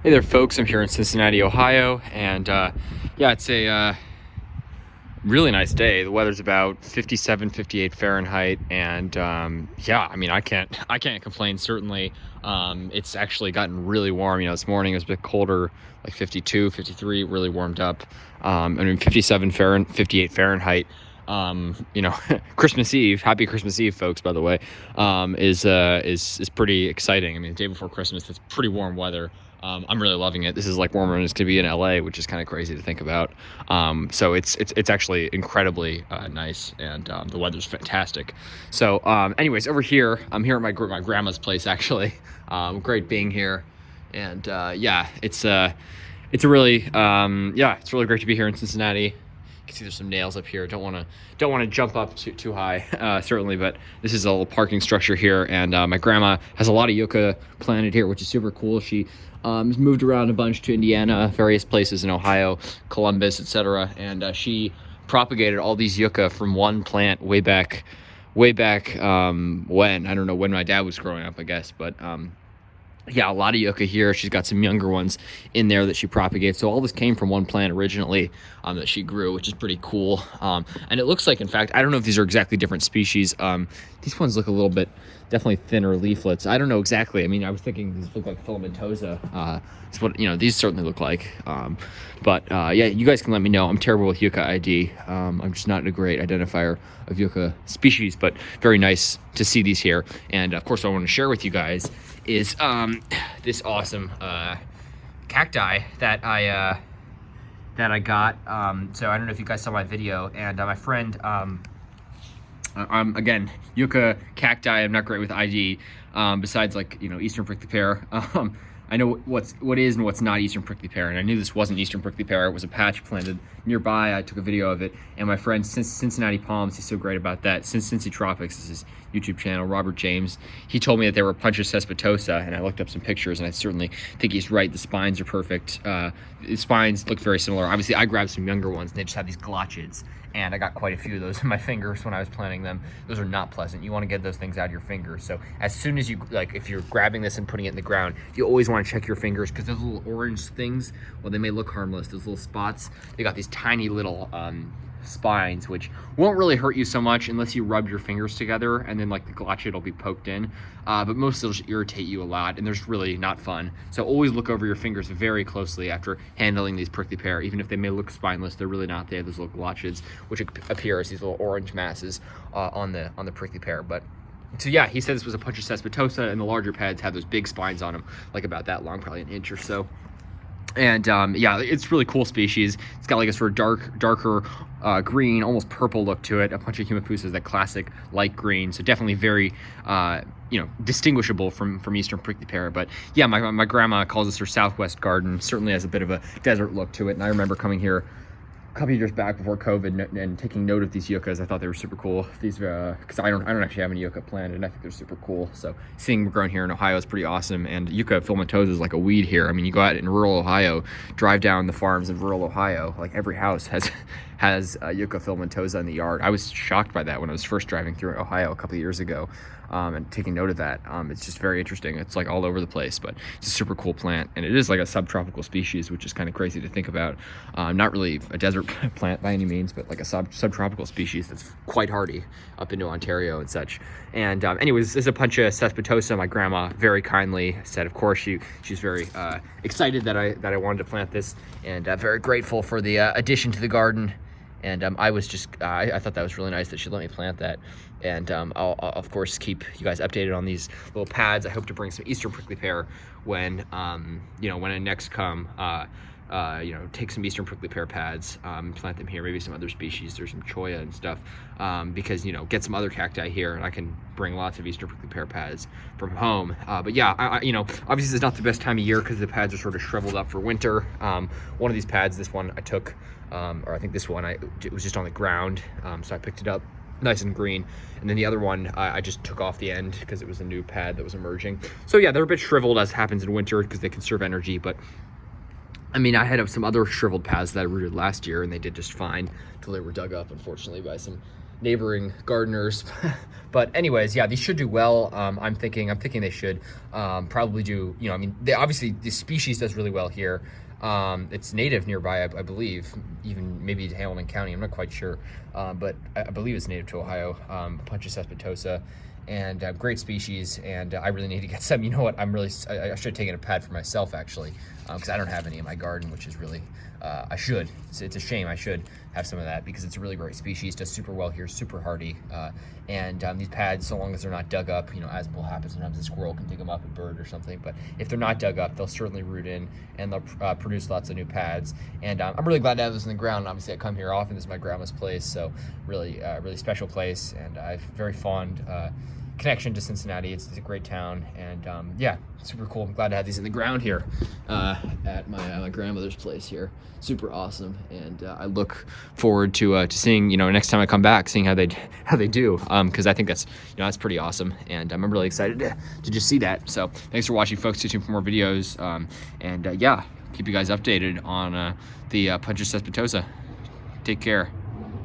Hey there, folks. I'm here in Cincinnati, Ohio, and yeah, it's a really nice day. The weather's about 57, 58 Fahrenheit, and yeah, I mean, I can't complain. Certainly, it's actually gotten really warm. You know, this morning it was a bit colder, like 52, 53, really warmed up. I mean, 58 Fahrenheit. You know, Christmas Eve, happy Christmas Eve, folks, by the way, is pretty exciting. I mean, the day before Christmas, it's pretty warm weather. I'm really loving it. This is like warmer than it's gonna be in LA, which is kind of crazy to think about. So it's actually incredibly nice, and the weather's fantastic. So anyways, over here, I'm here at my grandma's place, actually. Great being here, and yeah, it's really it's really great to be here in Cincinnati. You can see there's some nails up here. Don't want to jump up too high, certainly, but this is a little parking structure here, and my grandma has a lot of yucca planted here, which is super cool. She has moved around a bunch to Indiana, various places in Ohio, Columbus, etc., and she propagated all these yucca from one plant way back when, I don't know, when my dad was growing up, I guess, but yeah, a lot of yucca here. She's got some younger ones in there that she propagates. So all this came from one plant originally that she grew, which is pretty cool. And it looks like, in fact, I don't know if these are exactly different species. These ones look a little bit, definitely thinner leaflets. I don't know exactly. I mean, I was thinking these look like filamentosa. It's what, you know, these certainly look like. But yeah, you guys can let me know. I'm terrible with yucca ID. I'm just not a great identifier of yucca species, but very nice to see these here. And of course, what I want to share with you guys is this awesome cacti that I got. So I don't know if you guys saw my video, and my friend, again, yucca cacti. I'm not great with ID. Besides, like, you know, Eastern prickly pear. I know what is and what's not Eastern prickly pear, and I knew this wasn't Eastern prickly pear. It was a patch planted nearby. I took a video of it, and my friend Cincinnati Palms, he's so great about that. Cincy Tropics is his YouTube channel. Robert James, he told me that they were Opuntia cespitosa, and I looked up some pictures, and I certainly think he's right. The spines are perfect. The spines look very similar. Obviously, I grabbed some younger ones, and they just have these glotchids, and I got quite a few of those in my fingers when I was planting them. Those are not pleasant. You want to get those things out of your fingers. So as soon as you, like, if you're grabbing this and putting it in the ground, you always want to check your fingers, because those little orange things, well, they may look harmless, those little spots, they got these tiny little spines, which won't really hurt you so much unless you rub your fingers together, and then like the glotchid will be poked in, but most of those irritate you a lot, and they're really not fun. So always look over your fingers very closely after handling these prickly pear. Even if they may look spineless, they're really not. They have those little glotchids, which appear as these little orange masses on the prickly pear. But so yeah, he said this was a Opuntia cespitosa, and the larger pads have those big spines on them, like about that long, probably an inch or so. And yeah, it's really cool species. It's got like a sort of darker green, almost purple look to it. Opuntia humifusa is that classic light green, so definitely very you know, distinguishable from Eastern prickly pear. But yeah, my grandma calls this her Southwest garden. Certainly has a bit of a desert look to it. And I remember coming here a couple of years back before COVID and taking note of these yuccas. I thought they were super cool. These because I don't actually have any yucca planted, and I think they're super cool. So seeing them grown here in Ohio is pretty awesome. And yucca filamentosa is like a weed here. I mean, you go out in rural Ohio, drive down the farms in rural Ohio, like every house has yucca filamentosa in the yard. I was shocked by that when I was first driving through Ohio a couple of years ago, and taking note of that. It's just very interesting. It's like all over the place, but it's a super cool plant, and it is like a subtropical species, which is kind of crazy to think about. Not really a desert plant by any means, but like a subtropical species that's quite hardy up into Ontario and such. And anyways, this is Opuntia cespitosa. My grandma very kindly said, of course, she's very excited that I wanted to plant this, and very grateful for the addition to the garden. And I was just, I thought that was really nice that she let me plant that. And I'll of course keep you guys updated on these little pads. I hope to bring some Eastern prickly pear when, you know, when I next come, you know, take some Eastern prickly pear pads, plant them here, maybe some other species. There's some cholla and stuff, because, you know, get some other cacti here, and I can bring lots of Eastern prickly pear pads from home. But yeah, you know, obviously it's not the best time of year because the pads are sort of shriveled up for winter. One of these pads, this one I took, or I think this one, it was just on the ground, so I picked it up nice and green, and then the other one I just took off the end because it was a new pad that was emerging. So yeah, they're a bit shriveled, as happens in winter, because they conserve energy. But I mean, I had some other shriveled pads that I rooted last year, and they did just fine until they were dug up, unfortunately, by some neighboring gardeners. But anyways, yeah, these should do well. I'm thinking they should probably do, you know, I mean, they obviously, the species does really well here. It's native nearby, I believe, even maybe to Hamilton County. I'm not quite sure, but I believe it's native to Ohio. Opuntia cespitosa, and great species. And I really need to get some. You know what? I should have taken a pad for myself actually, because I don't have any in my garden, which is really I should. It's a shame. I should have some of that because it's a really great species. Does super well here, super hardy. And these pads, so long as they're not dug up, you know, as will happen sometimes, a squirrel can dig them up, a bird or something. But if they're not dug up, they'll certainly root in, and they'll produce lots of new pads. And I'm really glad to have this in the ground. Obviously, I come here often. This is my grandma's place, so really, really special place. And I have very fond connection to Cincinnati. It's a great town, and yeah, super cool. I'm glad to have these in the ground here at my grandmother's place here. Super awesome, and I look forward to seeing, you know, next time I come back, seeing how they do, because I think that's, you know, that's pretty awesome, and I'm really excited to just see that. So thanks for watching, folks. Stay tuned for more videos, and yeah, keep you guys updated on the Opuntia cespitosa. Take care.